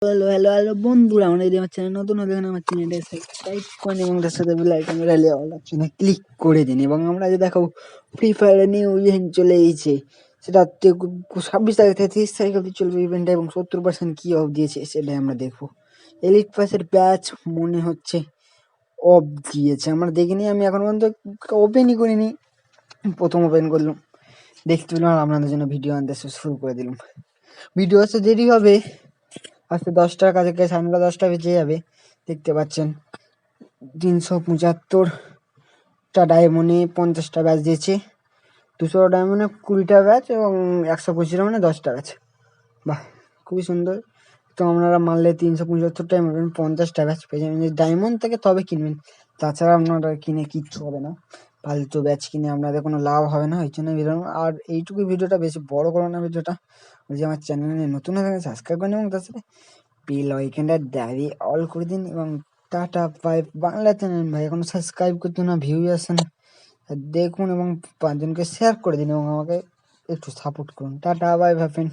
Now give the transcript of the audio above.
Hello hello hello বন্ধুরা, আমরা যদি আমার চ্যানেল নতুন হলে আমার চ্যানেলটা সাবস্ক্রাইব করে নিন এবং তার সাথে বেল আইকনের অল অপশনে ক্লিক করে দিন। এবং আমরা যে দেখাবো ফ্রি ফায়ারের নিউ ইভেন্ট চলে এসেছে, সেটা 26 তারিখ থেকে 30 তারিখ অবধি চলবে ইভেন্টটা, এবং 70% কি অফ দিয়েছে সেটাই আমরা দেখবো। এলিট পাসের ব্যাচ মনে হচ্ছে অফ দিয়েছে, আমরা দেখিনি, আমি এখন পর্যন্ত ওপেনই করিনি, প্রথম ওপেন করলাম, দেখতে পেলাম আর আপনাদের জন্য ভিডিও আনতে শুরু করে দিলাম। ভিডিও আসতে দেরি হবে, আজকে 10টার কাছে 10:30 বেজে যাবে। দেখতে পাচ্ছেন 375টা ডায়মন্ডে 50টা ব্যাচ দিয়েছে, 200 ডায়মন্ডে 20টা ব্যাচ এবং 125 ডায়মন্ডে 10টা ব্যাচ। বাহ, খুবই সুন্দর। তো আপনারা মারলে 375টাই মারবেন, 50টা ব্যাচ পেয়ে যাবেন। ডায়মন্ড থেকে তবে কিনবেন, তাছাড়া আপনারা কিনে কিচ্ছু হবে না। ফালতু ব্যাচ কিনে আপনাদের কোনো লাভ হবে না, ওই জন্য বেরোনো। আর এইটুকু ভিডিওটা, বেশি বড় করো না ভিডিওটা। ওই যে আমার চ্যানেলে নতুন হয়ে গেছে, সাবস্ক্রাইব করে নিন এবং তার সাথে বেল আইকনটা দাবি অল করে দিন। এবং টাটা বাই। বাংলা চ্যানেল ভাই, এখনো সাবস্ক্রাইব করতে না, ভিউ আসে না, দেখুন এবং 5জনকে শেয়ার করে দিন এবং আমাকে একটু সাপোর্ট করুন। টাটা বাই ভাই ফ্রেন্ড।